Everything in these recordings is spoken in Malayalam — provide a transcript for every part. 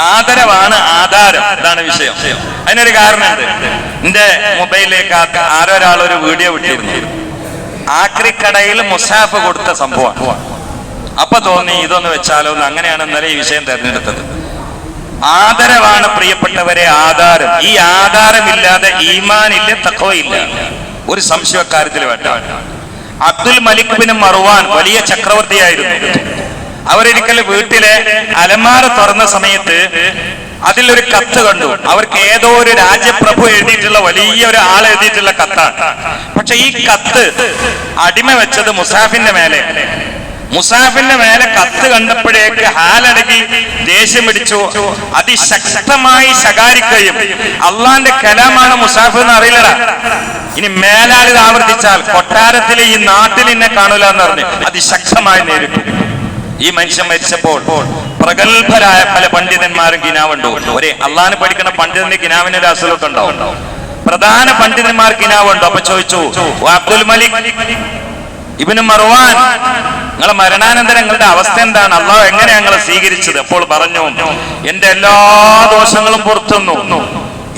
ആദരവാണ് ആധാരം. ഇതാണ് വിഷയം. അതിനൊരു കാരണമുണ്ട്. എന്റെ മൊബൈലിലേക്ക് ആരൊരാളൊരു വീഡിയോ വിട്ടിരുന്നു. ആക്രിക്കടയിൽ മുസാഫ് കൊടുത്ത സംഭവം. അപ്പൊ തോന്നി ഇതൊന്ന് വെച്ചാലോ എന്ന്. അങ്ങനെയാണ് ഇന്നലെ ഈ വിഷയം തെരഞ്ഞെടുത്തത്. ആദരവാണ് പ്രിയപ്പെട്ടവരെ ആധാരം. ഈ ആധാരമില്ലാതെ ഈമാനില്ല, തഖ്വയില്ല. ഒരു സംശയക്കാര്യത്തിൽ വേണ്ട. അബ്ദുൽ മലിക് ബിൻ മർവാൻ വലിയ ചക്രവർത്തിയായിരുന്നു. അവരൊരിക്കൽ വീട്ടിലെ അലമാര തുറന്ന സമയത്ത് അതിലൊരു കത്ത് കണ്ടു. അവർക്ക് ഏതോ ഒരു രാജ്യപ്രഭു എഴുതിയിട്ടുള്ള വലിയ ഒരു ആൾ എഴുതിയിട്ടുള്ള കത്താണ്. പക്ഷെ ഈ കത്ത് അടിമ വെച്ചത് മുസാഫിന്റെ മേലെ. മുസാഫിന്റെ മേലെ കത്ത് കണ്ടപ്പോഴേക്ക് ഹാലടങ്ങി ദേഷ്യം പിടിച്ചു. അതിശക്തമായി ശകാരിക്കുകയും അള്ളാന്റെ കലാമാണ് മുസാഫ് എന്ന് അറിയില്ലടാ, ഇനി മേലാൽ ഇത് ആവർത്തിച്ചാൽ കൊട്ടാരത്തിലെ ഈ നാട്ടിൽ എന്നെ കാണൂല എന്ന് പറഞ്ഞ് അതിശക്തമായി നേരിട്ടു. ഈ മനുഷ്യൻ മരിച്ചപ്പോൾ പ്രഗത്ഭരായ പല പണ്ഡിതന്മാരും കിനാവുണ്ടോ. ഒരേ അള്ളാന് പഠിക്കുന്ന പണ്ഡിതന്റെ കിനാവിന് ഒരു അസുഖമൊക്കെ ഉണ്ടാവും. പ്രധാന പണ്ഡിതന്മാർ കിനാവുണ്ടോ. അപ്പൊ ചോദിച്ചു, അബ്ദുൽ മലിക് ഇബ്നു മർവാൻ, നിങ്ങളെ മരണാനന്തരം നിങ്ങളുടെ അവസ്ഥ എന്താണ്? അള്ളാഹു എങ്ങനെ ഞങ്ങളെ സ്വീകരിച്ചത്? അപ്പോൾ പറഞ്ഞു, എന്റെ എല്ലാ ദോഷങ്ങളും പുറത്തുന്നു.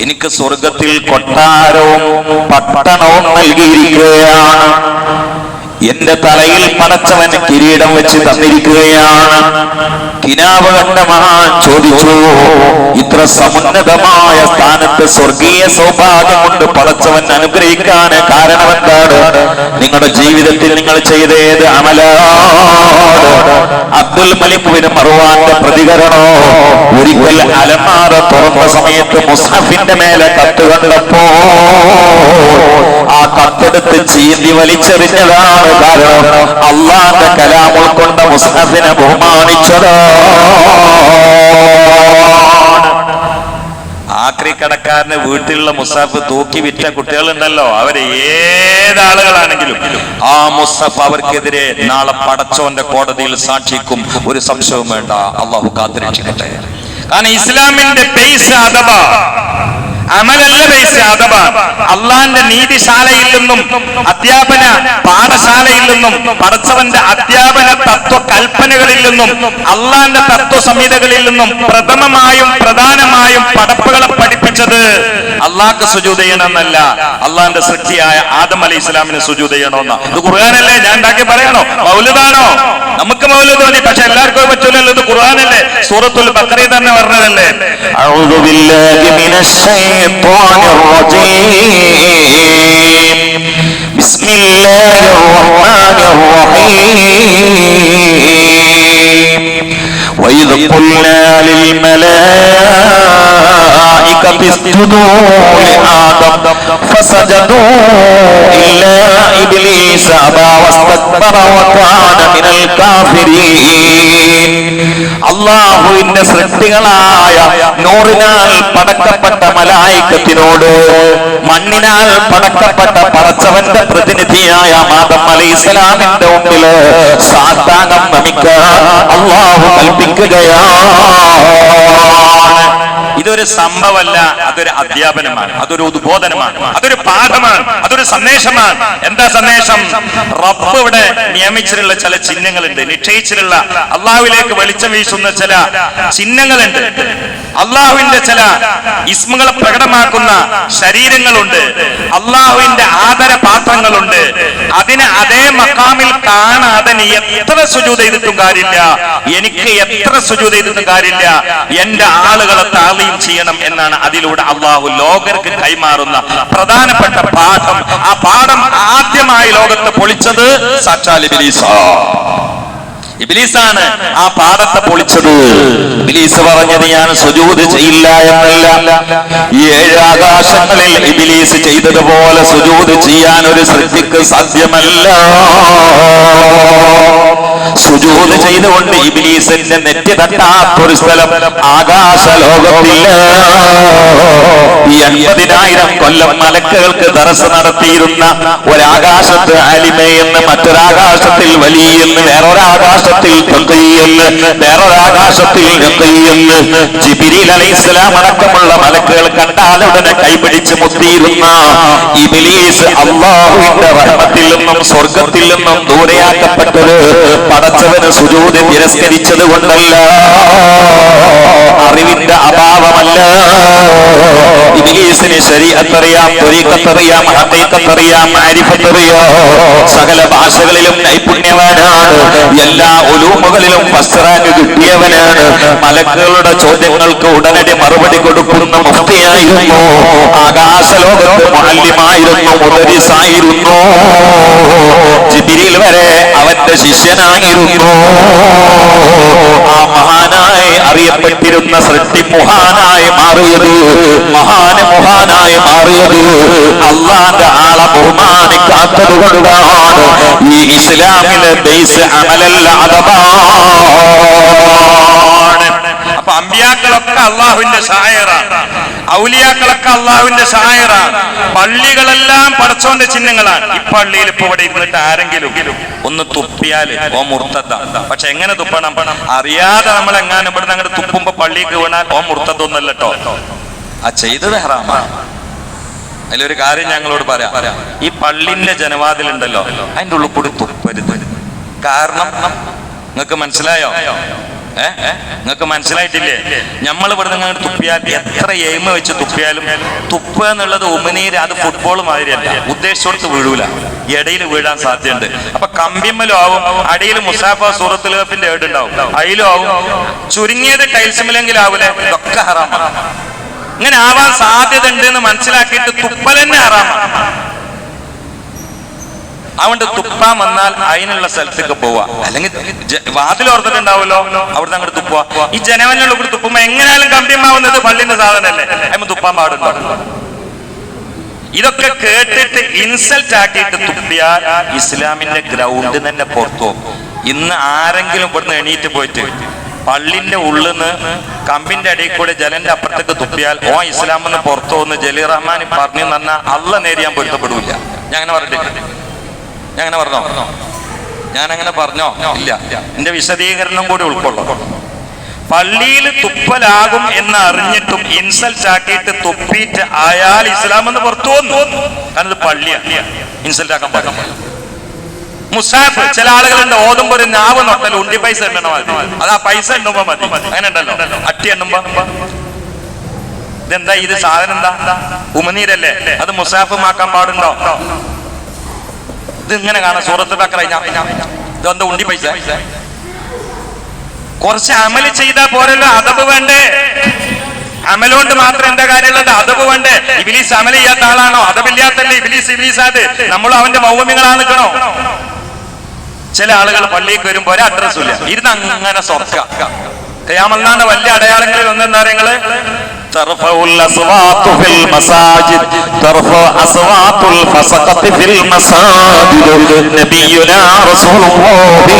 എനിക്ക് സ്വർഗത്തിൽ കൊട്ടാരവും പട്ടണവും നൽകിയിരിക്കുകയാണ്. എന്റെ തലയിൽ പടച്ചവൻ കിരീടം വെച്ച് തന്നിരിക്കുകയാണ്. കിനാവ് കണ്ട മഹാൻ ചോദിച്ചു, ഇത്ര സമുന്നതമായ സ്ഥാനത്ത് സ്വർഗീയ സൗഭാഗ്യം കൊണ്ട് പടച്ചവൻ അനുഗ്രഹിക്കാൻ കാരണം എന്താണ്? നിങ്ങളുടെ ജീവിതത്തിൽ നിങ്ങൾ ചെയ്ത ഏത് അമലാണ്? അബ്ദുൽ മലിക് ബിൻ മർവാന്റെ പ്രതികരണോ, ഒരിക്കൽ അലമാര തുറന്ന സമയത്ത് മുസ്ഹഫിന്റെ മേലെ കത്ത് കണ്ടപ്പോ ആ കത്തെടുത്ത് ചീന്തി വലിച്ചെറിഞ്ഞതാണ് കാരണം. അള്ളാന്റെ കലാം ഉൾക്കൊണ്ട മുസ്ഹഫിനെ ബഹുമാനിച്ചതോ. ആക്രിക്കടക്കാരന് വീട്ടിലുള്ള മുസാഫ് തൂക്കി വിറ്റ കുട്ടികളുണ്ടല്ലോ, അവര് ഏതാളുകളാണെങ്കിലും ആ മുസാഫ് അവർക്കെതിരെ നാളെ പടച്ചോന്റെ കോടതിയിൽ സാക്ഷിക്കും. ഒരു സംശയവും വേണ്ട. അള്ളാഹു കാത്തിരക്ഷിക്കട്ടെ. കാരണം ഇസ്ലാമിന്റെ ബേസ് അഥവാ അമലല്ല ബേസ് അഥവാ അള്ളാന്റെ നീതിശാലയിൽ നിന്നും അധ്യാപന പാഠശാലയിൽ നിന്നും പടച്ചവന്റെ അധ്യാപന തത്വ കൽപ്പനകളിൽ നിന്നും അള്ളാന്റെ തത്വ സംഹിതകളിൽ നിന്നും പ്രഥമമായും പ്രധാനമായും പടപ്പുകളെ പഠിപ്പിച്ചത് അള്ളാഹ്ക്ക് സുജൂദ് ചെയ്യണമെന്നല്ല, അള്ളാന്റെ സൃഷ്ടിയായ ആദം അലൈഹി ഇസ്ലാമിന് സുജൂദ് ചെയ്യണമെന്ന. ഇത് ഖുർആനല്ലേ? ഞാൻ ഉണ്ടാക്കി പറയണോ? മൗലിദാണോ? നമുക്ക് മൗലിദ് മതി, പക്ഷെ എല്ലാവർക്കും പറ്റൂലല്ലോ. ഇത് ഖുർആനല്ലേ? സൂറത്തുൽ ബഖറയിൽ തന്നെ പറഞ്ഞതല്ലേ. അഊദു ബില്ലാഹി മിനശ് ശൈത്വാനിർ റജീം. ബിസ്മില്ലാഹിർ റഹ്മാനിർ റഹീം. വഇദ ഖുൽനാ ലിൽ മലായികതി ഇസ്ജുദൂ ലിആദം ഫസജദൂ ഇല്ലാ ഇബ്ലീസ അബാ വസ്തക്ബറ വകാന മിനൽ കാഫിരീൻ. അല്ലാഹുവിന്റെ സൃഷ്ടികളായ നൂറിനാൽ പടക്കപ്പെട്ട മലായികത്തിനോട് മണ്ണിനാൽ പടക്കപ്പെട്ട പടച്ചവന്റെ പ്രതിനിധിയായ ആദം അലൈഹിസ്സലാമിന്റെ മുമ്പിൽ സാഷ്ടാംഗം നമിക്കാൻ അല്ലാഹു കൽപ്പിക്കുകയാണ്. ഇതൊരു സംഭവമല്ല, അതൊരു അധ്യാപനമാണ്, അതൊരു ഉദ്ബോധനമാണ്, അതൊരു പാഠമാണ്, അതൊരു സന്ദേശമാണ്. എന്താ സന്ദേശം? റബ്ബ് ഇവിടെ നിയമിച്ചിട്ടുള്ള ചില ചിഹ്നങ്ങളുണ്ട്, നിശ്ചയിച്ചിട്ടുള്ള അള്ളാഹുവിലേക്ക് വെളിച്ചം വീശുന്ന ചില ചിഹ്നങ്ങളുണ്ട്. അള്ളാഹുവിന്റെ ചില ഇസ്മുകളെ പ്രകടമാക്കുന്ന ശരീരങ്ങളുണ്ട്, അള്ളാഹുവിന്റെ ആദരപാത്രങ്ങളുണ്ട്. അതിനെ അതേ മക്കാമിൽ കാണാതെ നീ എത്ര സുജൂദ് ചെയ്തിട്ടും കാര്യമില്ല, എനിക്ക് എത്ര സുജൂദ് ചെയ്തിട്ടും കാര്യമില്ല, എന്റെ ആളുകളെ താളീം ചെയ്യണം എന്നാണ് അതിലൂടെ അള്ളാഹു ലോകർക്ക് കൈമാറുന്ന പ്രധാനപ്പെട്ട പാഠം. ആ പാഠം ആദ്യമായി ലോകത്ത് പൊളിച്ചത് സാക്ഷാൽ ഇബ്ലീസാണ്. ആ പാഠത്തെ പൊളിച്ചത്. ഇബ്ലീസ് പറഞ്ഞത് ഞാൻ സുജൂദ് ചെയ്യില്ല എന്നല്ല, ഈ 7 ആകാശങ്ങളിൽ ഇബ്ലീസ് ചെയ്തതുപോലെ സുജൂദ് ചെയ്യാൻ ഒരു സൃഷ്ടിക്ക് സാധ്യമല്ല. സുജൂദ് ചെയ്തുകൊണ്ട് ഇബ്ലീസിന്റെ നെറ്റി തട്ടാത്തൊരു സ്ഥലം ആകാശ ലോകത്തില്ല. ഈ 80,000 കൊല്ലം മലക്കുകൾക്ക് ദർസ് നടത്തിയിരുന്ന ഒരാകാശത്ത് അലിമ എന്ന്, മറ്റൊരാകാശത്തിൽ വലിയ എന്ന്, വേറൊരാകാശത്തിൽ വേറൊരാകാശത്തിൽ ജിബ്രീൽ അലൈഹിസ്സലാം അടക്കമുള്ള മലക്കുകൾ കണ്ടാലുടനെ കൈപിടിച്ച് മുത്തിയിരുന്ന ഇബ്ലീസ് അല്ലാഹുവിന്റെ റഹ്മത്തിൽ നിന്നും സ്വർഗത്തിൽ നിന്നും ദൂരെയാക്കപ്പെട്ടത് പടച്ചവന് സുജൂദ് തിരസ്കരിച്ചത് കൊണ്ടല്ല, അറിവിന്റെ മനുഷ്യന് ശരീഅത്തറിയാം, ത്വരീഖത്തറിയാം, ഹഖീഖത്തറിയാം, മാരിഫത്തറിയാം. സകല ഭാഷകളിലും നൈപുണ്യവാനാണ്. എല്ലാ ഉലൂമുകളിലും ഫസ്റ്റ് റാങ്ക് കിട്ടിയവനാണ്. മലക്കുകളുടെ ചോദ്യങ്ങൾക്ക് ഉടനടി മറുപടി കൊടുക്കുന്ന മുഫ്തിയായിരുന്നു. ആകാശലോകത്ത് മുഅല്ലിമായിരുന്നു, മുദരിസായിരുന്നു. ജിബ്രീൽ വരെ അവന്റെ ശിഷ്യനായിരുന്നു. ആ മഹാനായി അറിയപ്പെട്ടിരുന്ന സൃഷ്ടി മുഹാനായി മാറിയത്, മഹാനായി മാറിയത് അള്ളാന്റെ ആളെ ബഹുമാനിക്കാത്തത് കൊണ്ടാണ്. ഈ ഇസ്ലാമിലെ ബേസ് അമലല്ല അദബാണ്. അപ്പൊ അമ്പിയാക്കളൊക്കെ അള്ളാഹുവിന്റെ ഷായറാണ്, ഔലിയാക്കളൊക്കെ അള്ളാഹുവിന്റെ ഷായറാണ്. പള്ളികളെല്ലാം പടച്ചോന്റെ ചിഹ്നങ്ങളാണ്. ഈ പള്ളിയിൽ ഇപ്പൊ ഇവിടെ ഇരുന്നിട്ട് ആരെങ്കിലും ഒന്ന് തുപ്പിയാല് ഓ മുർത്തദ്ദ. പക്ഷെ എങ്ങനെ തുപ്പണം? അറിയാതെ നമ്മൾ എങ്ങാനും ഇവിടെ അങ്ങോട്ട് തുപ്പുമ്പോ പള്ളിക്ക് വീണാൽ ഓ മുർത്തദ്ദൊന്നല്ല കേട്ടോ, ആ ചെയ്തത് ഹറാമാണ്. അതിലൊരു കാര്യം ഞങ്ങളോട് പറയാം. ഈ പള്ളിന്റെ ജനവാതിലുണ്ടല്ലോ, അതിന്റെ ഉള്ളിൽ കൂടി തുപ്പരുത്. കാരണം നിങ്ങൾക്ക് മനസ്സിലായോ? നിങ്ങൾക്ക് മനസ്സിലായിട്ടില്ലേ? നമ്മൾ ഇവിടെ നിങ്ങൾ തുപ്പിയാൽ എത്ര എയിമ വെച്ച് തുപ്പിയാലും തുപ്പ എന്നുള്ളത് ഉമിനീര്, അത് ഫുട്ബോൾ മാതിരിയല്ല, ഉദ്ദേശിച്ചോടത്ത് വീഴൂല, ഇടയിൽ വീഴാൻ സാധ്യതയുണ്ട്. അപ്പൊ കമ്പിമ്മലും ആവും, അടിയിൽ മുസാഫ സൂറത്തുൽ കഹ്ഫിന്റെ ഏടുണ്ടാവും, അതിലും ആവും. ചുരുങ്ങിയത് ടൈൽസുമില്ലെങ്കിലും ആവൂലെ, ഇതൊക്കെ ഹറാമാണ്. ഇങ്ങനെ ആവാൻ സാധ്യത ഉണ്ട് എന്ന് മനസ്സിലാക്കിയിട്ട് തുപ്പൽ തന്നെ ഹറാമാണ്. അതുകൊണ്ട് തുപ്പാൻ വന്നാൽ അതിനുള്ള സ്ഥലത്തേക്ക് പോവാ, അല്ലെങ്കിൽ വാതിൽ ഓർത്തിട്ടുണ്ടാവുമല്ലോ, അവിടുന്ന് അങ്ങോട്ട് തുപ്പുക. ഈ ജനവനുള്ള കൂടി തുപ്പുമ്പോ എങ്ങനെയാലും കമ്പ്യമാവുന്നത് പള്ളിന്റെ സാധനല്ലേ, അതിന് തുപ്പാൻ പാടുണ്ടോ? ഇതൊക്കെ കേട്ടിട്ട് ഇൻസൾട്ട് ആക്കിയിട്ട് തുപ്പിയാൽ ഇസ്ലാമിന്റെ ഗ്രൗണ്ട് തന്നെ പുറത്തു. ഇന്ന് ആരെങ്കിലും ഇവിടുന്ന് എണീറ്റ് പോയിട്ട് പള്ളിന്റെ ഉള്ളിൽ നിന്ന് കമ്പിന്റെ അടിയിൽ കൂടെ ജലന്റെ അപ്പുറത്തേക്ക് തുപ്പിയാൽ ഓ ഇസ്ലാമെന്ന് പുറത്തു വന്ന് ജലീർ റഹ്മാൻ പറഞ്ഞു തന്നാൽ അള്ള നേരിയാൻ പൊരുത്തപ്പെടില്ല. ഞാൻ അങ്ങനെ പറഞ്ഞിട്ടില്ല. ഞാൻ അങ്ങനെ പറഞ്ഞോ? ഇല്ല. എന്റെ വിശദീകരണം കൂടി ഉൾക്കൊള്ളും. പള്ളിയിൽ തുപ്പലാകും എന്ന് അറിഞ്ഞിട്ടും ഇൻസൾട്ട് ആക്കിയിട്ട് തുപ്പിയിട്ട് ആയാൽ ഇസ്ലാം എന്ന് പുറത്തു വന്നു. കാരണം ഇത് പള്ളിയാണ്, ഇൻസൾട്ട് ആക്കാൻ പാടില്ല. മുസാഫ് ചില ആളുകളുണ്ട് ഓതുമ്പോ ഒരു നാവ് നൊട്ടൽ ഉണ്ടി പൈസ എണ്ണണോ മതി, അത് ആ പൈസ എണ്ണുമ്പോ മതി. അങ്ങനെ ഉണ്ടല്ലോ, അട്ടി എണ്ണുമ്പോ. ഇതെന്താ ഇത് സാധനം? എന്താ ഉമനീരല്ലേ? അത് മുസാഫുമാക്കാൻ പാടുണ്ടോ? ഇത് ഇങ്ങനെ കാണാം സൂറത്തുൽ ബഖറ. ഇതെന്താ ഉണ്ടി പൈസ? കുറച്ച് അമല് ചെയ്താൽ പോരല്ലോ, അദബ് വേണ്ടേ? അമലുകൊണ്ട് മാത്രം എന്താ കാര്യമുള്ളത്? അദബ് വേണ്ടേ? ഇബ്ലീസ് അമൽ ചെയ്യാത്ത ആളാണോ? അദബില്ലാത്തല്ലേ ഇബ്ലീസാത്. നമ്മളും അവന്റെ മൗമികളാണ് നിൽക്കണോ? ചില ആളുകൾ പള്ളിക്ക് വരുമ്പോ ഒരു അഡ്രസ്സും ഇല്ല, ഇരുന്ന് അങ്ങനെ സ്വർക്ക. ഖിയാമത്ത് വലിയ അടയാളങ്ങളിൽ ഒന്നെന്താ നിങ്ങള്? തർഫഉൽ അസ്വാതു ഫിൽ മസാജിദ് തർഫഉ അസ്വാതുൽ ഫസഖത്തി ഫിൽ മസാജിദ് നബിയുനാ റസൂലുള്ളാഹി.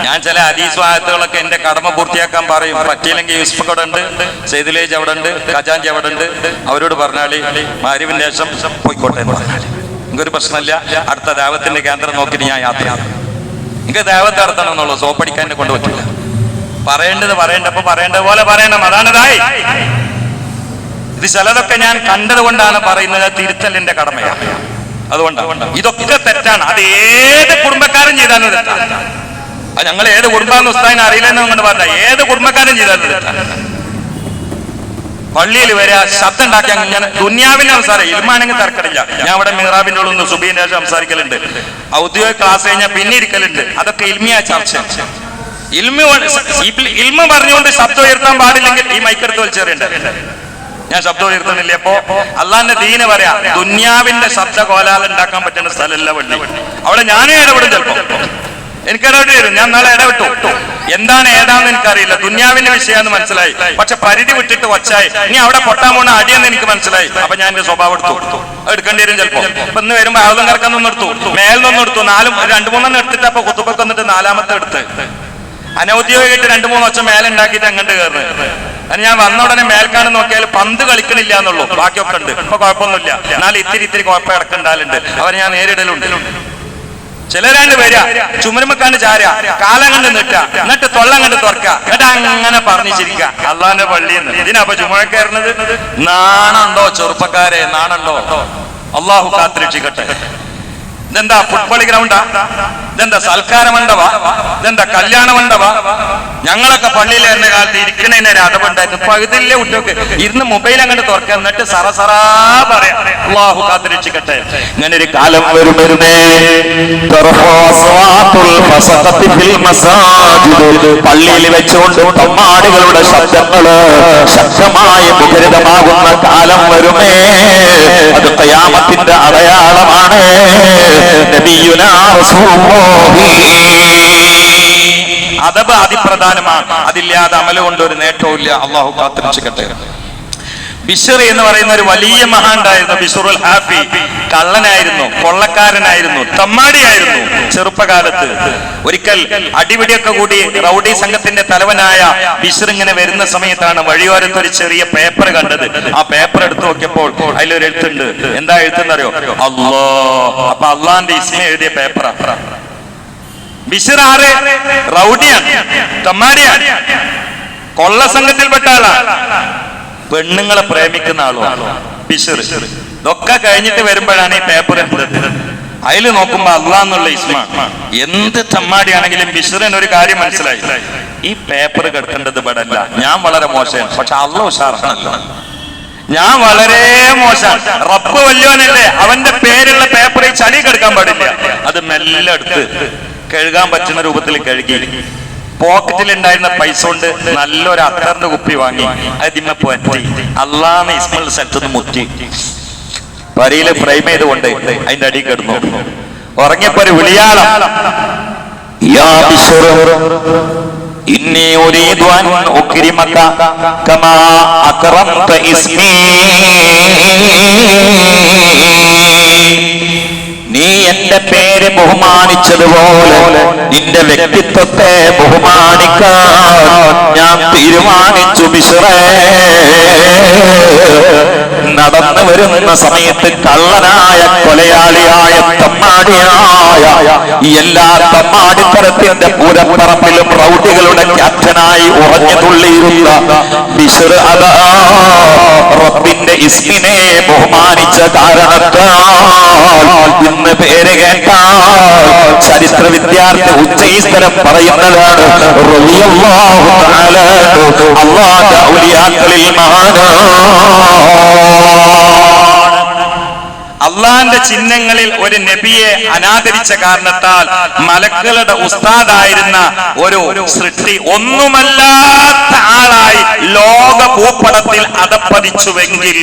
ഞാൻ ചില ഹദീസ് ആയത്തുകളൊക്കെ എന്റെ കടമ പൂർത്തിയാക്കാൻ പറയും. പറ്റിയില്ലെങ്കിൽ യൂസ്ഫ് അവിടെ ഉണ്ട്, സെയ്ദുലേജ് അവിടെ ഉണ്ട്, ഖജാൻജി അവിടെ ഉണ്ട്. അവരോട് പറഞ്ഞാല് മഗ്‌രിബിന്റെ ശേഷം പോയിക്കോട്ടെ എന്ന് പറഞ്ഞാല് എനിക്കൊരു പ്രശ്നമില്ല. അടുത്ത ദാവത്തിന്റെ കേന്ദ്രം നോക്കിയിട്ട് ഞാൻ യാത്ര. എനിക്ക് ദാവത്ത് നടത്തണം എന്നുള്ളൂ, സോപ്പടിക്കാൻ എന്നെ കൊണ്ട് പറ്റില്ല. പറയേണ്ടപ്പോ പറയേണ്ട പോലെ പറയണം, അതാണതായി. ഇത് ചിലതൊക്കെ ഞാൻ കണ്ടത് കൊണ്ടാണ് പറയുന്നത്, തിരുത്തലിന്റെ കടമയാണ്. അതുകൊണ്ടാണ് ഇതൊക്കെ തെറ്റാണ്. അത് ഏത് കുടുംബക്കാരൻ ചെയ്താലും തെറ്റാണ്. അത് ഞങ്ങൾ ഏത് കുടുംബാന്ന് ഉസ്താദിനെ അറിയില്ലെന്ന് കൊണ്ട് പറഞ്ഞ ഏത് കുടുംബക്കാരൻ ചെയ്താലും തെറ്റാണ്. പള്ളിയിൽ വരിക, ശബ്ദം ഉണ്ടാക്കി അങ്ങനെ ദുന്യാവിന്റെ സംസാരം, ഇൽമാണെങ്കിൽ തർക്കമില്ല. ഞാൻ ഇവിടെ മിഹ്റാബിന്റെ ഉള്ളിൽ നിന്ന് സുബീന്റെ ശേഷം സംസാരിക്കലുണ്ട്, ഔദ്യോഗിക ക്ലാസ് കഴിഞ്ഞാൽ പിന്നെ ഇരിക്കലുണ്ട്. അതൊക്കെ ഇൽമിയായ ചർച്ച. ഇൽമ പറഞ്ഞുകൊണ്ട് ശബ്ദം ഉയർത്താൻ പാടില്ലെങ്കിൽ ഈ മൈക്കെടുത്ത് വലിച്ചെറിയണ്ട. ഞാൻ ശബ്ദം ഉയർത്തുന്നില്ല. അപ്പോ അള്ളാന്റെ ദീന് പറയാ, ദുന്യാവിന്റെ ശബ്ദ കോലാഹലം ഉണ്ടാക്കാൻ പറ്റുന്ന സ്ഥലമല്ല പള്ളി. അവിടെ ഞാനും ഇടപെടും. ചിലപ്പോ എനിക്ക് ഇടപെട്ട് വരും. ഞാൻ നാളെ ഇടപെട്ടു. എന്താണ് ഏതാന്ന് എനിക്കറിയില്ല, ദുന്യാവിന്റെ വിഷയമാണെന്ന് മനസ്സിലായി. പക്ഷെ പരിധി വിട്ടിട്ട് വച്ചായി ഇനി അവിടെ പൊട്ടാൻ പോണ അടിയെന്ന് എനിക്ക് മനസ്സിലായി. അപ്പൊ ഞാൻ എന്റെ സ്വഭാവം എടുത്തു, എടുക്കേണ്ടി വരും ചിലപ്പോ. ഇപ്പൊ ഇന്ന് വരുമ്പോ ആളും കിടക്കാന്നൊന്നും എടുത്തു, മേലിനൊന്നും എടുത്തു, 2-3 എടുത്തിട്ട് അപ്പൊ കുത്തുബക്ക് വന്നിട്ട് 4ാമത്തെ എടുത്ത് അനൗദ്യോഗികമായിട്ട് 2-3 ഒച്ച മേലുണ്ടാക്കിയിട്ട് അങ്ങോട്ട് കയറുന്നത്. അത് ഞാൻ വന്ന ഉടനെ മേൽക്കാണ് നോക്കിയാൽ പന്ത് കളിക്കണില്ല എന്നുള്ളൂ, ബാക്കിയൊക്കെ ഉണ്ട്. ഇപ്പൊ കുഴപ്പമൊന്നുമില്ല, എന്നാലും ഇത്തിരി കുഴപ്പം ഇടക്കുണ്ടാലുണ്ട്. അവരെ ഞാൻ നേരിടലുണ്ട്. ചിലരാണ്ട് വരിക, ചുമരുമക്കാണ്ട് ചാരുക, കാലം കണ്ട് നിൽക്കുക, എന്നിട്ട് തൊള്ളം കണ്ട് തുറക്കുക, എന്നിട്ട് അങ്ങനെ പറഞ്ഞിരിക്കുക അള്ളാന്റെ പള്ളിന്ന്. ഇതിനപ്പൊ ചുമഴക്കയറുന്നത്? നാണുണ്ടോ ചെറുപ്പക്കാരെ? നാണുണ്ടോ? അള്ളാഹു കാത്തിരക്ഷിക്കട്ടെ. ഇതെന്താ ഫുട്ബോൾ ഗ്രൗണ്ടാ? ഇതെന്താ സൽക്കാര മണ്ഡപ? ഇതെന്താ കല്യാണ മണ്ഡപ? ഞങ്ങളൊക്കെ പള്ളിയിൽ വരുന്ന കാലത്ത് ഇരിക്കണതിന് ഒരു അതവുണ്ടായിരുന്നു. പകുതിയിലെ കുട്ടികൾക്ക് ഇരുന്ന് മൊബൈൽ അങ്ങോട്ട് തുറക്കുക, എന്നിട്ട് സറസറാ പറയാം അല്ലാഹു കാത്തിരക്ഷിക്കട്ടെ. ഇങ്ങനെ ഒരു കാലം വരുമേ, പള്ളിയിൽ വെച്ചുകൊണ്ട് തമ്മാടികളുടെ ശബ്ദങ്ങള് ശക്തമായി മുഖരിതമാകുന്ന കാലം വരുമേ. അത് ഖിയാമത്തിന്റെ അടയാളമാണ്. നബിയുനാ റസൂലുള്ളാഹി. അദബ് അതിപ്രധാനമാണ്. അതില്ലാതെ അമല് കൊണ്ട് ഒരു നേട്ടവും ഇല്ല. അള്ളാഹു കാത്തിരക്ഷിക്കട്ടെ. ബിശ്ർ എന്ന് പറയുന്ന ഒരു വലിയ മഹാണ്ടായിരുന്നു. ബിശ്റുൽ ഹാഫി കള്ളനായിരുന്നു, കൊള്ളക്കാരനായിരുന്നു, തമ്മാടിയായിരുന്നു. ചെറുപ്പകാലത്ത് ഒരിക്കൽ അടിപിടിയൊക്കെ കൂടി റൗഡി സംഘത്തിന്റെ തലവനായ ബിശ്ർ ഇങ്ങനെ വരുന്ന സമയത്താണ് വഴിയോരത്ത് ഒരു ചെറിയ പേപ്പർ കണ്ടത്. ആ പേപ്പർ എടുത്തു നോക്കിയപ്പോൾ അതിലൊരു എഴുത്തുണ്ട്. എന്താ എഴുത്തെന്നറിയോ? അല്ലാ. അപ്പൊ അള്ളാന്റെ ഇസ്മ എഴുതിയ പേപ്പറാ. ബിശ്ർ ആര്? റൗഡിയാണ്, തമ്മാടിയാണ്, കൊള്ള സംഘത്തിൽപ്പെട്ട ആളാണ്, പെണ്ണുങ്ങളെ പ്രേമിക്കുന്ന ആളുമാണ് ബിശ്ർ. ഇതൊക്കെ കഴിഞ്ഞിട്ട് വരുമ്പോഴാണ് ഈ പേപ്പർ എടുത്തത്. അതിൽ നോക്കുമ്പോ അള്ളാഹ് എന്നുള്ള ഇസ്മ. എന്ത് തമ്മാടിയാണെങ്കിലും ബിശ്റിന് ഒരു കാര്യം മനസ്സിലായി, ഈ പേപ്പർ കിടക്കേണ്ടത് ഇവിടെ അല്ല. ഞാൻ വളരെ മോശമാണ്, പക്ഷെ അള്ളാഹ് ഉഷാറാണല്ലോ. ഞാൻ വളരെ മോശമാണ്, റബ്ബ് വല്യോനല്ലേ, അവന്റെ പേരുള്ള പേപ്പർ ഈ ചളി കിടക്കാൻ പാടില്ല. അത് മെല്ലെ എടുത്ത് കഴുകാൻ പറ്റുന്ന രൂപത്തിൽ കഴുകി പോക്കറ്റിൽ ഉണ്ടായിരുന്ന പൈസ കൊണ്ട് നല്ലൊരു അത്തറിന്റെ കുപ്പി വാങ്ങി അതിമ പോറ്റി അള്ളാഹ് ഇസ്മൽ സ്ഥലത്തുനിന്ന് മുറ്റി വരിയില് ഫ്രെയിം ചെയ്തുകൊണ്ട് അതിന്റെ അടി കിടന്നു. ഉറങ്ങിയപ്പോ ഒരു വിളിയാളം, യാ ബിശ്ർ ഇന്നി ഉരീദു അൻ ഉക്രിമക കമാ അക്രംത ഇസ്മി. നീ എന്റെ പേര് ബഹുമാനിച്ചതുപോലെ നിന്റെ വ്യക്തിത്വത്തെ ബഹുമാനിക്കാൻ ഞാൻ തീരുമാനിച്ചു ബിശ്റേ. നടന്നു വരുന്ന സമയത്ത് കള്ളനായ, കൊലയാളിയായ, തമ്മാടിയായ എല്ലാ തമ്മാടിത്തരത്തിന്റെ പൂരപ്പറമ്പിലും റൗഡികളുടെ ക്യാപ്റ്റനായി ഉറഞ്ഞു തുള്ളിയിരുന്ന ബിശ്ർ അതാ റബ്ബിന്റെ ഇസ്മിനെ ബഹുമാനിച്ച കാരണത്താൽ ഇന്ന് പേര് കേട്ടാൽ ചരിത്ര വിദ്യാർത്ഥി ഉച്ചൈസ്തരം പറയുന്നതാണ് റളിയല്ലാഹു തആല അല്ലാഹുവിന്റെ ഔലിയാക്കളിൽ മഹാനാണ്. അള്ളാന്റെ ചിഹ്നങ്ങളിൽ ഒരു നബിയെ അനാദരിച്ച കാരണത്താൽ മലക്കുകളുടെ ഉസ്താദായിരുന്ന ഒരു സൃഷ്ടി ഒന്നുമല്ലാത്ത ആളായി ലോക ഭൂപടത്തിൽ അധപ്പതിച്ചുവെങ്കിൽ,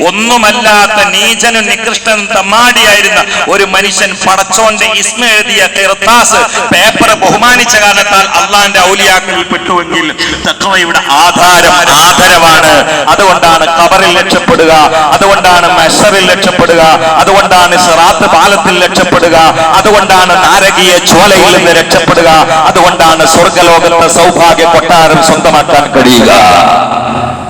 ഒന്നുമല്ലാത്ത നീചനും നികൃഷ്ടനും തമ്മാടിയായിരുന്ന ഒരു മനുഷ്യൻ പടച്ചോന്റെ ഇസ്മ എഴുതിയ ഖിർത്താസ് പേപ്പർ ബഹുമാനിച്ച കാരണത്താൽ അള്ളാന്റെ ഔലിയാക്കളിൽ പെട്ടുവെങ്കിൽ തഖ്വയുടെ ആദരവാണ്. അതുകൊണ്ടാണ് ഖബറിൽ രക്ഷപ്പെടുക, അതുകൊണ്ടാണ് മഹ്ശറിൽ രക്ഷപ്പെടുക, അതുകൊണ്ടാണ് സിറാത്ത് പാലത്തിൽ രക്ഷപ്പെടുക, അതുകൊണ്ടാണ് നാരകീയ ജ്വാലയിൽ നിന്ന് രക്ഷപ്പെടുക, അതുകൊണ്ടാണ് സ്വർഗലോകത്തെ സൗഭാഗ്യ കൊട്ടാരം സ്വന്തമാക്കാൻ കഴിയുക.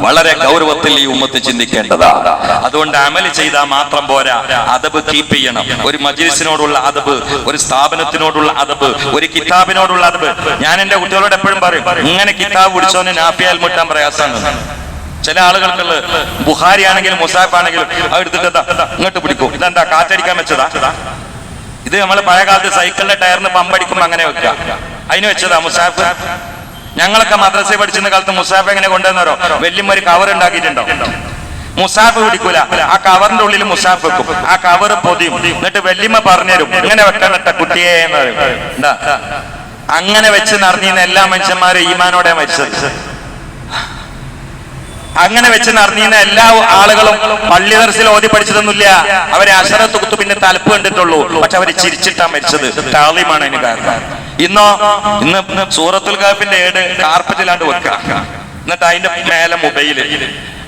വളരെ ഗൗരവത്തിൽ ഈ ഉമ്മത്ത് ചിന്തിക്കേണ്ടതാണ്. അതുകൊണ്ട് അമല് ചെയ്താൽ മാത്രം പോരാ, അദബ് കീപ്പ് ചെയ്യണം. ഒരു മജ്ലിസിനോടുള്ള അദബ്, ഒരു സ്ഥാപനത്തിനോടുള്ള അദബ്, ഒരു കിതാബിനോടുള്ള അദബ്. ഞാൻ എന്റെ കുട്ടികളോട് എപ്പോഴും പറയും, ഇങ്ങനെ കിതാബ് പിടിച്ചോന്ന് നാഫിയാൽ മുട്ടാൻ പ്രയാസമാണ്. ചില ആളുകൾക്കുള്ള ബുഖാരി ആണെങ്കിലും മുസാഫ് ആണെങ്കിലും അത് എടുത്തിട്ട് ഇങ്ങോട്ട് പിടിക്കും. ഇതെന്താ കാറ്റടിക്കാൻ വെച്ചതാ? ഇത് നമ്മള് പഴയ കാലത്ത് സൈക്കിളിന്റെ ടയറിന് പമ്പടിക്കുമ്പോ അങ്ങനെ വെക്കുക, അതിന് വെച്ചതാ മുസാഫ്. ഞങ്ങളൊക്കെ മദ്രസയിൽ പഠിച്ചിരുന്ന കാലത്ത് മുസാഫ് എങ്ങനെ കൊണ്ടുവന്നോ, വലിയ ഒരു കവർ ഉണ്ടാക്കിയിട്ടുണ്ടോ. മുസാഫ് പിടിക്കൂല, ആ കവറിന്റെ ഉള്ളിൽ മുസാഫ് വെക്കും, ആ കവർ പൊതിയും, എന്നിട്ട് വല്യമ്മ പറഞ്ഞുതരും ഇങ്ങനെ വെക്കണട്ട കുട്ടിയെ എന്ന് പറയും. എന്താ അങ്ങനെ വെച്ച് നടന്നിരുന്ന എല്ലാ മനുഷ്യന്മാരും ഈമാനോടെ മരിച്ചത്. അങ്ങനെ വെച്ച് നടന്നിരുന്ന എല്ലാ ആളുകളും പള്ളി ദർസിൽ ഓതി പഠിച്ചതൊന്നുമില്ല. അവരെ അശറത്ത് കുത്തു പിന്നെ തലപ്പ് കണ്ടിട്ടുള്ളൂ, പക്ഷെ അവര് ചിരിച്ചിട്ടാ മരിച്ചത്. താളിമാണ് അതിന് കാരണം. ഇന്ന് സൂറത്തുൽ കഹ്ഫിന്റെ ഏട് കാർപ്പറ്റിലാണ്ട് വെക്കുക, എന്നിട്ട് അതിന്റെ മേലെ മൊബൈല്,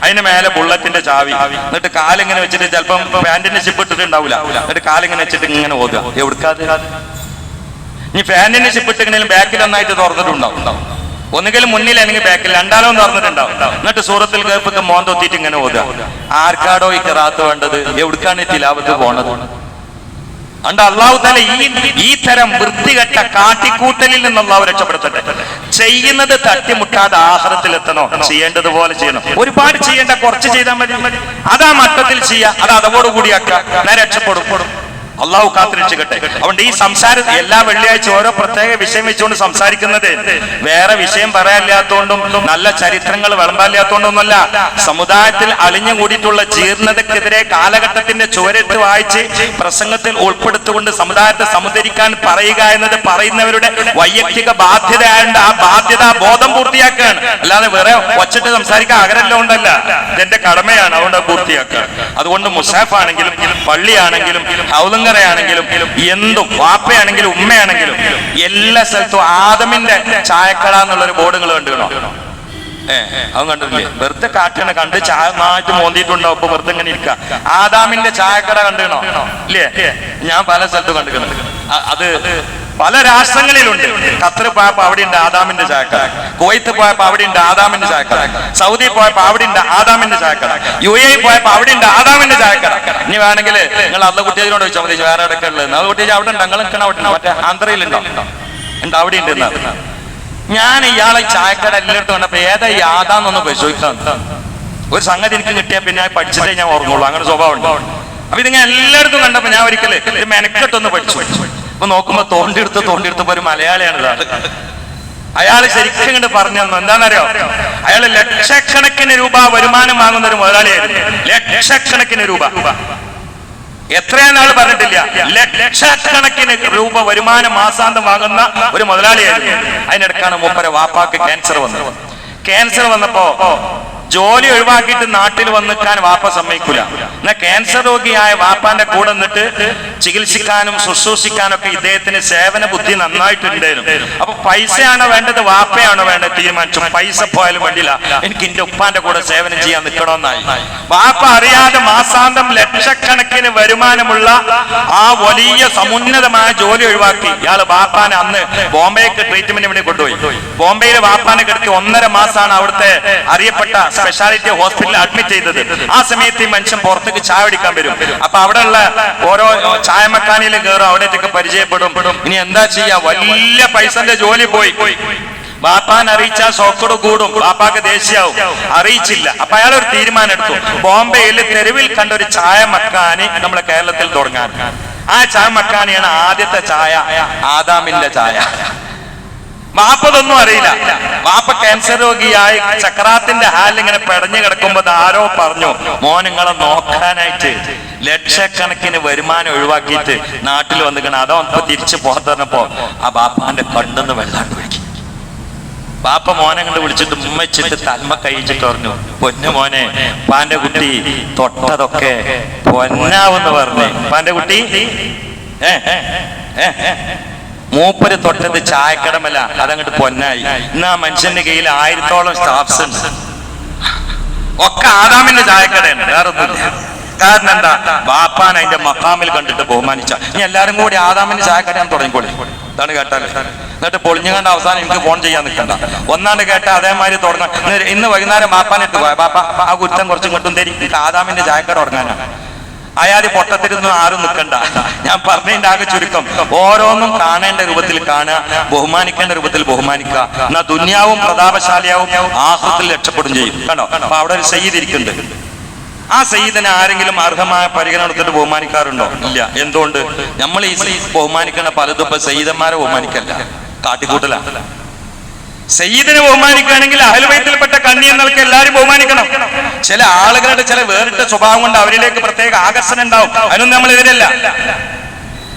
അതിന്റെ മേലെ ബുള്ളറ്റിന്റെ ചാവി, എന്നിട്ട് കാലിങ്ങനെ വെച്ചിട്ട് ചിലപ്പം പാന്റിന്റെ ഷിപ്പ് ഇട്ടിട്ടുണ്ടാവില്ല, എന്നിട്ട് കാലിങ്ങനെ വെച്ചിട്ട് ഇങ്ങനെ ഓതുക. എവിടുക്കാതെ ഇനി ഫാനിന്റെ ഷിപ്പ് ഇട്ടെങ്കിലും ബാക്കിൽ ഒന്നായിട്ട് തുറന്നിട്ടുണ്ടാവും. ഒന്നുകിലും മുന്നിൽ അല്ലെങ്കിൽ ബാക്കിൽ, രണ്ടാലും തുറന്നിട്ടുണ്ടാവും. എന്നിട്ട് സൂറത്തുൽ കഹ്ഫൊക്കെ മോന്തൊത്തിയിട്ട് ഇങ്ങനെ ഓതുക. ആർക്കാടോ ഈ ഖിറാഅത്ത് വേണ്ടത്? എവിടുക്കാണ് ഈ തിലാവത്ത് പോണത്? അണ്ട് അള്ളാഹു തആല ഈ തരം വൃത്തികെട്ട കാട്ടിക്കൂട്ടലിൽ നിന്ന് അള്ളാഹു രക്ഷപ്പെടുത്തട്ടെ. ചെയ്യുന്നത് തട്ടിമുട്ടാതെ ആഖിറത്തിലെത്തണോ, ചെയ്യേണ്ടതുപോലെ ചെയ്യണം. ഒരുപാട് ചെയ്യേണ്ട, കുറച്ച് ചെയ്താൽ മതി. അതാ മട്ടത്തിൽ ചെയ്യുക, അത് അതോടുകൂടിയാക്കുക, ഞാൻ രക്ഷപ്പെടും. അള്ളാഹു കാത്തിരക്ഷിക്കട്ടെ. അതുകൊണ്ട് ഈ സംസാരം എല്ലാ വെള്ളിയാഴ്ച ഓരോ പ്രത്യേക വിഷയം വെച്ചുകൊണ്ട് സംസാരിക്കുന്നത് വേറെ വിഷയം പറയാനില്ലാത്തതുകൊണ്ടും നല്ല ചരിത്രങ്ങൾ വിളമ്പാനില്ലാത്തതുകൊണ്ടൊന്നുമല്ല. സമുദായത്തിൽ അളിഞ്ഞുകൂടിയിട്ടുള്ള ജീർണതക്കെതിരെ കാലഘട്ടത്തിന്റെ ചുവരെടുത്ത് വായിച്ച് പ്രസംഗത്തിൽ ഉൾപ്പെടുത്തുകൊണ്ട് സമുദായത്തെ സമുദ്ധരിക്കാൻ പറയുക എന്നത് പറയുന്നവരുടെ വൈയക്തിക ബാധ്യതയായതുകൊണ്ട് ആ ബാധ്യത ബോധം പൂർത്തിയാക്കുകയാണ്. അല്ലാതെ വേറെ വച്ചിട്ട് സംസാരിക്കാൻ ആഗ്രഹമല്ല കൊണ്ടല്ല, ഇതെന്റെ കടമയാണ്, അതുകൊണ്ട് പൂർത്തിയാക്കുക. അതുകൊണ്ട് മുസാഫ് ആണെങ്കിലും പള്ളിയാണെങ്കിലും ഹൗലങ്കറയാണെങ്കിലും എന്തും വാപ്പയാണെങ്കിലും ഉമ്മയാണെങ്കിലും എല്ലാ സ്ഥലത്തും ആദമിന്റെ ചായക്കട എന്നുള്ളൊരു ബോർഡുകൾ കണ്ടുകണോ? അത് കണ്ടില്ലേ? വെറുതെ കാട്ടണ കണ്ട് ചായ മാറ്റി മോന്തിയിട്ടുണ്ടാവും. ഇപ്പൊ വെറുതെ ഇങ്ങനെ ഇരിക്കുക. ആദാമിന്റെ ചായക്കട കണ്ടുകണോ? ഇല്ലേ? ഞാൻ പല സ്ഥലത്തും കണ്ടുകണം. അത് പല രാഷ്ട്രങ്ങളിലുണ്ട്. ഖത്തർ പോയപ്പോ അവിടെ ഉണ്ട് ആദാമിന്റെ ചായക്കട, കുവൈത്ത് പോയപ്പോ അവിടെ ഉണ്ട് ആദാമിന്റെ ചായക്കട, സൗദി പോയപ്പോ അവിടെ ഉണ്ട് ആദാമിന്റെ ചായക്കട, UAE പോയപ്പോ അവിടെ ഉണ്ട് ആദാമിന്റെ ചായക്കട. ഇനി വേണമെങ്കിൽ നിങ്ങൾ അള്ള കുട്ടിയോട് ചോദിച്ചാൽ മതി വേറെ ഇടയ്ക്ക് ഉള്ളത്. അത് കുട്ടിയെ അവിടെ ഉണ്ട്, നിങ്ങൾ നിൽക്കണം അവിടെ മറ്റേ ആന്ധ്രയിലുണ്ടോ? ഉണ്ട്, അവിടെ ഉണ്ട്. ഞാൻ ഇയാളെ ചായക്കട എല്ലായിടത്തും കണ്ടപ്പോ ഏതാ ഈ ആദാന്നൊന്ന് പരിശോധിക്കാൻ ഒരു സംഗതി എനിക്ക് കിട്ടിയാൽ പിന്നെ പഠിച്ചിട്ടേ ഞാൻ ഓർമ്മയുള്ളൂ. അങ്ങനെ സ്വഭാവം ഉണ്ട്. അപ്പൊ ഇതിങ്ങനെ എല്ലായിടത്തും കണ്ടപ്പോ ഞാൻ ഒരിക്കല് ഒരു മെനക്കെട്ടൊന്ന് പഠിച്ചു. അപ്പൊ നോക്കുമ്പോ തോണ്ടിയെടുത്തപ്പോ ഒരു മലയാളിയാണ്. അയാൾ ശരിക്കും കണ്ട് പറഞ്ഞു തന്നു. എന്താണെന്നറിയോ? അയാൾ ലക്ഷക്കണക്കിന് രൂപ വരുമാനം വാങ്ങുന്ന ഒരു മുതലാളിയായിരുന്നു. ലക്ഷക്കണക്കിന് രൂപ, എത്രയെന്ന് ആൾ പറഞ്ഞിട്ടില്ല. ലക്ഷക്കണക്കിന് രൂപ വരുമാനം മാസാന്തം വാങ്ങുന്ന ഒരു മുതലാളിയായിരുന്നു. അതിനിടക്കാണ് മൂപ്പരെ വാപ്പാക്ക് ക്യാൻസർ വന്നത്. ക്യാൻസർ വന്നപ്പോ ജോലി ഒഴിവാക്കിയിട്ട് നാട്ടിൽ വന്നിക്കാൻ വാപ്പ സമ്മതിക്കൂല. എന്നാൽ ക്യാൻസർ രോഗിയായ വാപ്പാന്റെ കൂടെ നിന്നിട്ട് ചികിത്സിക്കാനും ശുശ്രൂഷിക്കാനും ഒക്കെ ഇദ്ദേഹത്തിന് സേവന ബുദ്ധി നന്നായിട്ടുണ്ടായിരുന്നു. അപ്പൊ പൈസയാണോ വേണ്ടത് വാപ്പയാണോ വേണ്ടത് തീരുമാനിച്ചു. പൈസ പോയാലും വേണ്ടില്ല, എനിക്ക് എന്റെ ഉപ്പാന്റെ കൂടെ സേവനം ചെയ്യാൻ നിൽക്കണമെന്നായി. വാപ്പ അറിയാതെ മാസാന്തം ലക്ഷക്കണക്കിന് വരുമാനമുള്ള ആ വലിയ സമുന്നതമായ ജോലി ഒഴിവാക്കി ഇയാള് വാപ്പാനെ അന്ന് ബോംബെക്ക് ട്രീറ്റ്മെന്റിന് വേണ്ടി കൊണ്ടുപോയി. ബോംബെയിലെ വാപ്പാനെ കിടത്തി 1.5 മാസമാണ് അവിടുത്തെ അറിയപ്പെട്ട സ്പെഷ്യാലിറ്റി ഹോസ്പിറ്റലിൽ അഡ്മിറ്റ് ചെയ്തത്. ആ സമയത്ത് ഈ മനുഷ്യൻ പുറത്തേക്ക് ചായ കുടിക്കാൻ വരും. അപ്പൊ അവിടെയുള്ള ഓരോ ചായ മക്കാനിയിൽ കയറും, അവിടേക്കൊക്കെ പരിചയപ്പെടും. ഇനി എന്താ ചെയ്യാ? വലിയ പൈസന്റെ ജോലി പോയി. വാപ്പാൻ അറിയിച്ചാൽ സോക്കോട് കൂടും, വാപ്പാക്ക് ദേഷ്യാവും. അറിയിച്ചില്ല. അപ്പൊ അയാൾ ഒരു തീരുമാനം എടുത്തു. ബോംബെയിൽ തെരുവിൽ കണ്ട ഒരു ചായ മക്കാനി നമ്മളെ കേരളത്തിൽ തുടങ്ങാൻ. ആ ചായ മക്കാനിയാണ് ആദ്യത്തെ ചായ, ആദാമിന്റെ ചായ. വാപ്പതൊന്നും അറിയില്ല. വാപ്പ ക്യാൻസർ രോഗിയായി ചക്രാത്തിന്റെ ഹാലിൽ ഇങ്ങനെ പെടഞ്ഞു കിടക്കുമ്പോ ആരോ പറഞ്ഞു, മോൻ നിങ്ങളെ നോക്കാനായിട്ട് ലക്ഷക്കണക്കിന് വരുമാനം ഒഴിവാക്കിയിട്ട് നാട്ടിൽ വന്നിക്കണം. അതോ ഇപ്പൊ തിരിച്ചു പോകാത്തപ്പോ ആ ബാപ്പാന്റെ കണ്ണെന്ന് വെള്ളാണ്ട് ഒഴുകി. ബാപ്പ മോനെ കണ്ട് വിളിച്ചിട്ട് ഉമ്മച്ചിട്ട് തൽമ കഴിച്ചിട്ട് പറഞ്ഞു, പൊന്നു മോനെ, പാന്റെ കുട്ടി തൊട്ടതൊക്കെ പൊന്നാവെന്ന് പറഞ്ഞു. പാന്റെ കുട്ടി മൂപ്പര് തൊട്ടത് ചായക്കടമല്ല, അതങ്ങോട്ട് പൊന്നായി. ഇന്ന് ആ മനുഷ്യന്റെ കയ്യിൽ 1000ഓളം സ്റ്റാഫ്സ് ഉണ്ട്. ഒക്കെ ആദാമിന്റെ ചായക്കടയാണ്, വേറൊന്നുമില്ല. കാരണം എന്താ? ബാപ്പാൻ അതിന്റെ മക്കാമിൽ കണ്ടിട്ട് ബഹുമാനിച്ച. ഇനി എല്ലാരും കൂടി ആദാമിന്റെ ചായക്കടയാൻ തുടങ്ങിക്കോളി. ഇതാണ് കേട്ടാൽ. എന്നിട്ട് പൊളിഞ്ഞു കണ്ട അവസാനം എനിക്ക് ഫോൺ ചെയ്യാൻ നിൽക്കണ്ട. ഒന്നാണ്ട് കേട്ട അതേമാതിരി തുടങ്ങാം. ഇന്ന് വൈകുന്നേരം ബാപ്പാനിട്ട് പോയ ബാപ്പ ആ കുറ്റം കുറച്ചും കിട്ടും തരും, ആദാമിന്റെ ചായക്കട തുടങ്ങാനാണ്. അയാൾ പൊട്ടത്തിരുന്ന് ആരും നിൽക്കണ്ട. ഞാൻ പറഞ്ഞതിന്റെ ആകെ ചുരുക്കം, ഓരോന്നും കാണേണ്ട രൂപത്തിൽ കാണുക, ബഹുമാനിക്കേണ്ട രൂപത്തിൽ ബഹുമാനിക്കുക. എന്നാ ദുന്യാവും പ്രതാപശാലിയാവും ആഹ്റത്തിൽ രക്ഷപ്പെടും ചെയ്യും. കണ്ടോ? അപ്പൊ അവിടെ ഒരു സയ്യിദ് ഇരിക്കുന്നുണ്ട്. ആ സയ്യിദിനെ ആരെങ്കിലും അർഹമായ പരിഗണന എടുത്തിട്ട് ബഹുമാനിക്കാറുണ്ടോ? ഇല്ല. എന്തുകൊണ്ട്? നമ്മൾ ഈ ബഹുമാനിക്കുന്ന പലതും ഇപ്പൊ സയ്യിദന്മാരെ ബഹുമാനിക്കല്ല, കാട്ടിക്കൂട്ടലാണ്. സയ്യിദിനെ ബഹുമാനിക്കുകയാണെങ്കിൽ അഹ്ലുബൈത്തിൽപ്പെട്ട കണ്ണി എന്നൊക്കെ എല്ലാവരും ബഹുമാനിക്കണം. ചില ആളുകളുടെ ചില വേറിട്ട സ്വഭാവം കൊണ്ട് അവരിലേക്ക് പ്രത്യേക ആകർഷണം ഉണ്ടാവും. അതിനൊന്നും നമ്മളെതിരല്ല.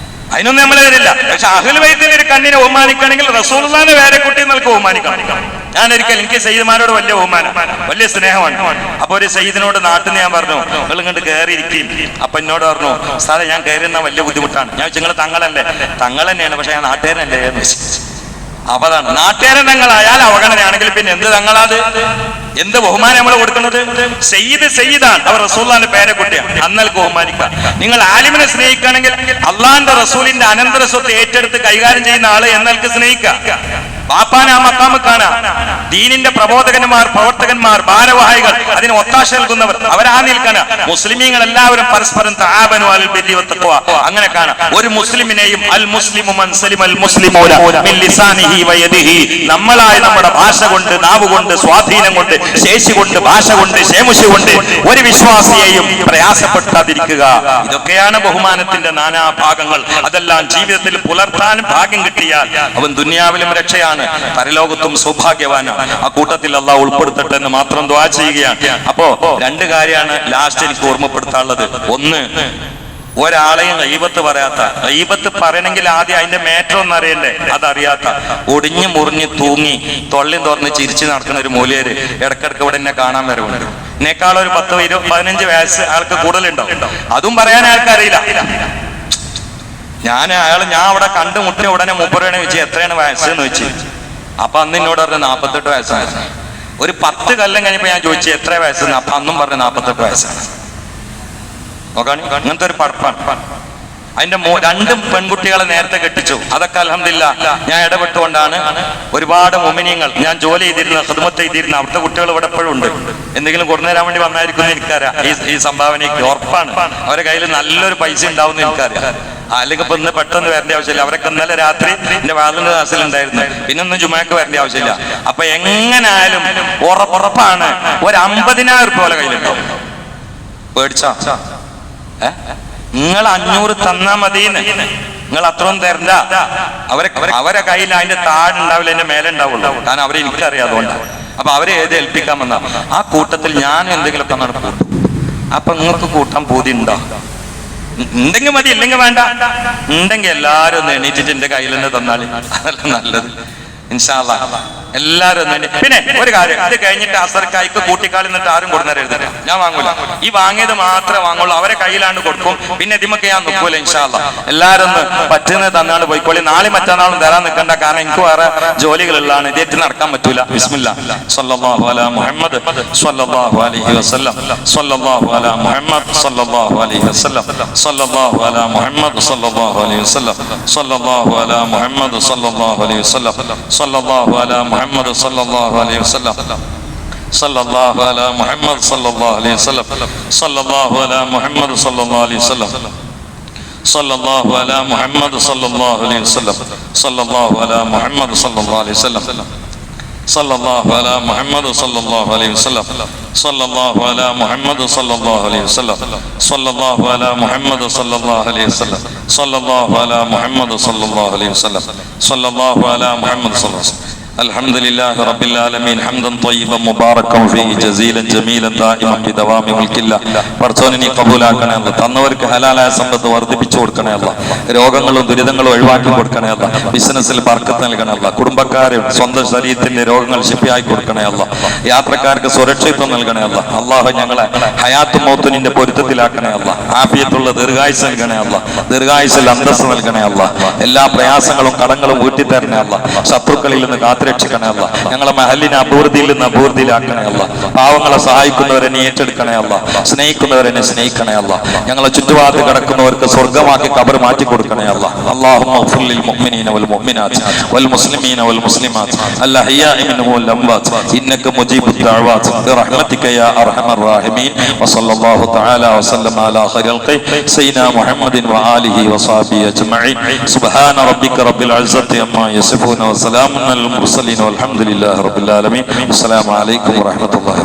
പക്ഷെ അഹ്ലുബൈത്തിൽ ഒരു കണ്ണിനെ ബഹുമാനിക്കുകയാണെങ്കിൽ റസൂലുള്ളാഹിനെ വേറെ കുട്ടി എന്നൊക്കെ ബഹുമാനിക്കണം. ഞാൻ ഒരിക്കൽ എനിക്ക് സയ്യിദ്മാരോട് വലിയ ബഹുമാനം, വലിയ സ്നേഹമാണ്. അപ്പൊ ഒരു സയ്യിദിനോട് നാട്ടിൽ നിന്ന് ഞാൻ പറഞ്ഞു, നിങ്ങൾ ഇങ്ങോട്ട് കയറിയിരിക്കും. അപ്പൊ എന്നോട് പറഞ്ഞു, സാറേ ഞാൻ കയറിയെന്ന വലിയ ബുദ്ധിമുട്ടാണ്. ഞാൻ നിങ്ങൾ തങ്ങളല്ലേ? തങ്ങൾ തന്നെയാണ്, പക്ഷെ ഞാൻ നാട്ടുകാരനല്ലേ എന്ന്. അപ്പൊ അതാണ്, നാട്ടുകാരൻ തങ്ങളായാൽ അവഗണനയാണെങ്കിൽ പിന്നെ എന്ത് തങ്ങളാത്? എന്ത് ബഹുമാനം നമ്മൾ കൊടുക്കുന്നത്? സയ്യിദ് സയ്യിദാണ്, അവർ റസൂലുള്ളാഹിന്റെ പേരക്കുട്ടിയാണ്, അന്നൽക്ക് ബഹുമാനിക്കുക. നിങ്ങൾ ആലിമിനെ സ്നേഹിക്കുകയാണെങ്കിൽ അള്ളാഹിന്റെ റസൂലിന്റെ അനന്തര സ്വത്ത് ഏറ്റെടുത്ത് കൈകാര്യം ചെയ്യുന്ന ആള് എന്നൽക്ക് സ്നേഹിക്കുക. പാപ്പാനെ ആ മക്കാമ് കാണാം. ദീനിന്റെ പ്രബോധകന്മാർ, പ്രവർത്തകന്മാർ, ഭാരവാഹികൾ, അതിന് ഒത്താശ നൽകുന്നവർ അവരാ നിൽക്കാണ്. മുസ്ലിമീങ്ങൾ എല്ലാവരും പരസ്പരം തആബനു അലൽ ബിർരി വത്തഖ്വ അങ്ങനെ കാണാം. ഒരു മുസ്ലിമിനെയും അൽ മുസ്ലിമു മൻ സലിമൽ മുസ്ലിമൂന മിൻ ലിസാനിഹി വയദിഹി, നമ്മളായി നമ്മുടെ ഭാഷ കൊണ്ട്, നാവ് കൊണ്ട്, സ്വാധീനം കൊണ്ട്, ശേഷി കൊണ്ട്, ഭാഷ കൊണ്ട്, ശേമുഷി കൊണ്ട് ഒരു വിശ്വാസിയെയും പ്രയാസപ്പെടുത്താതിരിക്കുക. ഇതൊക്കെയാണ് ബഹുമാനത്തിന്റെ നാനാഭാഗങ്ങൾ. അതെല്ലാം ജീവിതത്തിൽ പുലർത്താൻ ഭാഗ്യം കിട്ടിയാൽ അവൻ ദുനിയാവിലും രക്ഷയാണ്, പരലോകത്തും സൗഭാഗ്യവാനാണ്. ആ കൂട്ടത്തിൽ അള്ളാഹു ഉൾപ്പെടുത്തട്ടെ എന്ന് മാത്രം ദുആ ചെയ്യുകയാണ്. അപ്പോ രണ്ട് കാര്യമാണ് ലാസ്റ്റ് എനിക്ക് ഓർമ്മപ്പെടുത്താനുള്ളത്. ഒന്ന്, ഒരാളെയും ഗീബത്ത് പറയാത്ത, ഗീബത്ത് പറയണമെങ്കിൽ ആദ്യം അതിന്റെ മേറ്റർ ഒന്ന് അറിയണ്ടേ, അതറിയാത്ത, ഒടിഞ്ഞു മുറിഞ്ഞ് തൂങ്ങി തൊള്ളി തുറന്ന് ചിരിച്ചു നടക്കുന്ന ഒരു മൂല്യര് ഇടക്കിടക്ക് ഇവിടെ എന്നെ കാണാൻ വരവുണ്ട്. എന്നെക്കാളും ഒരു 10, 20, 15 വയസ്സ് ആൾക്ക് കൂടുതലുണ്ടാവും. അതും പറയാൻ ആൾക്കറിയില്ല. ഞാൻ അവിടെ കണ്ടുമുട്ടിയ ഉടനെ മൂപ്പറേനെ വെച്ച് എത്രയാണ് വയസ്സ് എന്ന് വെച്ച്. അപ്പൊ അന്ന് എന്നോട് പറഞ്ഞ 48 വയസ്സാണ്. ഒരു 10 കൊല്ലം കഴിഞ്ഞപ്പോ ഞാൻ ചോദിച്ചു എത്ര വയസ്സെന്ന്. അപ്പൊ അന്നും പറഞ്ഞ 48 വയസ്സാണ്. നോക്കാണ്, അങ്ങനത്തെ ഒരു പടപ്പാണ്. അതിന്റെ 2 പെൺകുട്ടികളെ നേരത്തെ കെട്ടിച്ചു. അതൊക്കെ അൽഹംദുലില്ലാഹ് ഞാൻ ഇടപെട്ടുകൊണ്ടാണ്. ഒരുപാട് മുഅ്മിനീങ്ങൾ, ഞാൻ ജോലി ചെയ്തിരുന്ന, ഖിദ്മത്ത് ചെയ്തിരുന്ന അവിടുത്തെ കുട്ടികൾ ഇവിടെ എപ്പോഴും ഉണ്ട്. എന്തെങ്കിലും കൊണ്ടുവരാൻ വേണ്ടി വന്നായിരിക്കും എനിക്കറിയാം. ഈ സംഭാവനയ്ക്ക് ഉറപ്പാണ്. അവരുടെ കയ്യിൽ നല്ലൊരു പൈസ ഉണ്ടാവും എനിക്കറിയാം. അല്ലെങ്കിൽ ഇപ്പൊ ഇന്ന് പെട്ടെന്ന് വരേണ്ട ആവശ്യമില്ല. അവരൊക്കെ ഇന്നലെ രാത്രി എന്റെ വാതിലിന്റെ ക്ലാസ്സിലുണ്ടായിരുന്നു. പിന്നെ ഒന്നും ജുമാക്ക് വരേണ്ട ആവശ്യമില്ല. അപ്പൊ എങ്ങനായാലും ഉറപ്പാണ് ഒരു 50,000 പോലെ കയ്യിലുണ്ടാവും. പേടിച്ചാ നിങ്ങൾ 500 തന്നാ മതിന്ന്. നിങ്ങൾ അത്രയും തരണ്ട. അവരെ കയ്യിൽ അതിന്റെ താഴുണ്ടാവില്ല, അതിന്റെ മേലെ ഉണ്ടാവുള്ളൂ. കാരണം അവരെ എനിക്കറിയാം. അതുകൊണ്ടാണ്. അപ്പൊ അവരെ ഏത് ഏൽപ്പിക്കാൻ വന്ന ആ കൂട്ടത്തിൽ ഞാനും എന്തെങ്കിലുമൊക്കെ നടക്കും. അപ്പൊ നിങ്ങൾക്ക് കൂട്ടാൻ പൂതി ഉണ്ടോ? ഉണ്ടെങ്കിൽ മതി, ഇല്ലെങ്കിൽ വേണ്ട. ഉണ്ടെങ്കിൽ എല്ലാരും ഒന്ന് എണീറ്റിട്ട് എന്റെ കയ്യിൽ തന്നെ തന്നാല് അതല്ല നല്ലത്. ഇൻഷാ അല്ലാഹ് എല്ലാരും ഒന്ന്. പിന്നെ ഒരു കാര്യം, ഇത് കഴിഞ്ഞിട്ട് അസർക്കായ്ക്ക് കൂട്ടിക്കാളി നിന്നിട്ട് ആരും കൊടുന്നേരരുത്. ഞാൻ വാങ്ങൂല. ഈ വാങ്ങിയത് മാത്രമേ വാങ്ങുള്ളൂ. അവരെ കയ്യിലാണ്ട് കൊടുക്കും. പിന്നെ ഇതിമൊക്കെ ഞാൻ നിൽക്കൂല. ഇൻഷാ അല്ലാഹ് എല്ലാരും ഒന്ന് പറ്റുന്നത് തന്നാണ്ട് പോയിക്കോളി. നാളെ മറ്റന്നാളും തരാൻ നിൽക്കണ്ട. കാരണം എനിക്ക് വേറെ ജോലികളുള്ളതാണ്. ഇതേറ്റ് നടക്കാൻ പറ്റൂല. ബിസ്മില്ലാ. സ്വല്ലല്ലാഹു അലാ മുഹമ്മദ് സ്വല്ലല്ലാഹു അലൈഹി വസല്ലം. സ്വല്ലല്ലാഹു അലാ മുഹമ്മദ് സ്വല്ലല്ലാഹു അലൈഹി വസല്ലം. സ്വല്ലല്ലാഹു അലാ മുഹമ്മദ് സ്വല്ലല്ലാഹു അലൈഹി വസല്ലം. സ്വല്ലല്ലാഹു അലാ മുഹമ്മദ് സ്വല്ലല്ലാഹു അലൈഹി വസല്ലം. സ്വല്ലല്ലാഹു അലാ മുഹമ്മദ് സ്വല്ലല്ലാഹു അലൈഹി വസല്ലം. സ്വല്ലല്ലാഹു അലാ മുഹമ്മദ് സ്വല്ലല്ലാഹു അലൈഹി വസല്ലം. സ്വല്ലല്ലാഹു അലാ മുഹമ്മദ് സ്വല്ലല്ലാഹു അലൈഹി വസല്ലം. സ്വല്ലല്ലാഹു അലാ മുഹമ്മദ് സ്വല്ലല്ലാഹു അലൈഹി വസല്ലം. സ്വല്ലല്ലാഹു അലാ മുഹമ്മദ് സ്വല്ലല്ലാഹു അലൈഹി വസല്ലം. സ്വല്ലല്ലാഹു അലാ മുഹമ്മദ് സ്വല്ലല്ലാഹു അലൈഹി വസല്ലം. സ്വല്ലല്ലാഹു അലാ മുഹമ്മദ് സ്വല്ലല്ലാഹു അലൈഹി വസല്ലം. സ്വല്ലല്ലാഹു അലാ മുഹമ്മദ് സ്വല്ലല്ലാഹു അലൈഹി വസല്ലം. സ്വല്ലല്ലാഹു അലാ മുഹമ്മദ് സ്വല്ലല്ലാഹു അലൈഹി വസല്ലം. സ്വല്ലല്ലാഹു അലാ മുഹമ്മദ് സ്വല്ലല്ലാഹു അലൈഹി വസല്ലം. الحمد لله رب العالمين حمدا طيبا مباركا فيه جزيلا جميلا دائما بدوام ملك الله. പർച്ചോനെ നീ കബൂലാക്കണേ അല്ലാ. തന്നവർക്ക് ഹലാലായ സമ്പത്ത് വർദ്ധിപ്പിച്ചു കൊടുക്കണേ അല്ലാ. രോഗങ്ങളും ദുരിതങ്ങളും ഒഴിവാക്കി കൊടുക്കണേ അല്ലാ. ബിസിനസ്സിൽ ബർക്കത്ത് നൽകണേ അല്ലാ. കുടുംബക്കാരും സ്വന്തം ശരീരത്തിന്റെ രോഗങ്ങൾ ശിഫയായി കൊടുക്കണേ അല്ലാ. യാത്രക്കാർക്ക് സുരക്ഷിതത്വം നൽകണേ അല്ലാ. അല്ലാഹു ഞങ്ങളെ ഹയാത്തും മൗത്തും നിന്റെ പൊരുത്തത്തിലാക്കണേ അല്ലാ. ആഫിയത്തുള്ള ദീർഘായുസ് നൽകണേ അല്ലാ. ദീർഘായുസിൽ അന്തസ്സ് നൽകണേ അല്ലാ. എല്ലാ പ്രയാസങ്ങളും കടങ്ങളും വീട്ടിത്തരണേ അല്ലാ. ശത്രുക്കളിൽ നിന്ന് രക്ഷിക്കണേ അല്ലാ. ഞങ്ങളെ മഹലിനെ അഭിവൃദ്ധിയിൽ നിന്ന് അഭിവൃദ്ധിയിലാക്കണേ അല്ലാ. പാവങ്ങളെ സഹായിക്കുന്നവരെ നീ ഏറ്റെടുക്കണേ അല്ലാ. സ്നേഹിക്കുന്നവരെ സ്നേഹിക്കണേ അല്ലാ. ഞങ്ങളെ ചുറ്റുപാട് കിടക്കുന്നവർക്ക് സ്വർഗമാക്കി ഖബർ മാറ്റി കൊടുക്കണേ അല്ലാ. അല്ലാഹുമ്മ ഗ്ഫിർ ലിൽ മുഅ്മിനീന വൽ മുഅ്മിനാത്ത് വൽ മുസ്ലിമീന വൽ മുസ്ലിമാത്ത് അൽ അഹ്യാഇ മിൻഹും വൽ അംവാത്ത് ഇന്നക മുജീബുദ് ദഅവാത്ത് ബിറഹ്മതിക യാ അർഹമർ റഹീമീൻ. വസല്ലല്ലാഹു തആല വസല്ലമ അലാ ഖൈറിൽ ഖൽഖി സയ്യിദനാ മുഹമ്മദിൻ വആലിഹി വസഹബിഹി അജ്മഈൻ. സുബ്ഹാന റബ്ബിക റബ്ബിൽ ഇസ്സത്തി അമ്മാ യസിഫൂന വസലാമുൻ അലൽ മുർസലീൻ والحمد لله رب العالمين. السلام عليكم ورحمة الله.